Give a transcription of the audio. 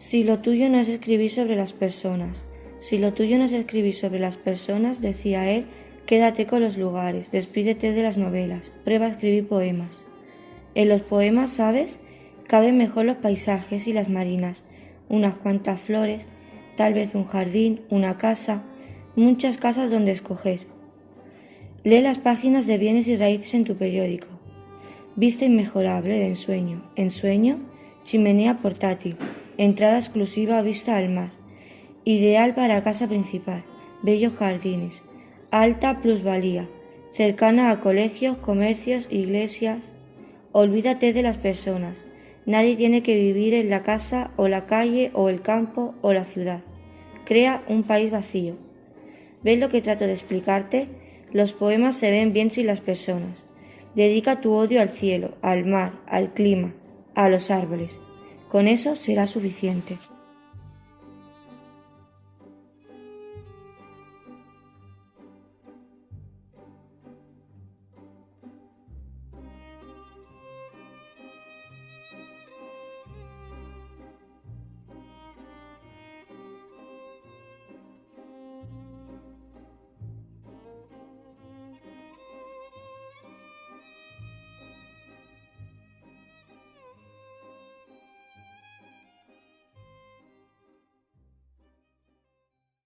Si lo tuyo no es escribir sobre las personas, si lo tuyo no es escribir sobre las personas, decía él, quédate con los lugares, despídete de las novelas, prueba a escribir poemas. En los poemas, ¿sabes?, caben mejor los paisajes y las marinas, unas cuantas flores, tal vez un jardín, una casa, muchas casas donde escoger. Lee las páginas de bienes y raíces en tu periódico. Vista inmejorable de ensueño. Ensueño, chimenea portátil, entrada exclusiva a vista al mar. Ideal para casa principal, bellos jardines, alta plusvalía, cercana a colegios, comercios, iglesias. Olvídate de las personas. Nadie tiene que vivir en la casa o la calle o el campo o la ciudad. Crea un país vacío. ¿Ves lo que trato de explicarte? Los poemas se ven bien sin las personas. Dedica tu odio al cielo, al mar, al clima, a los árboles. Con eso será suficiente.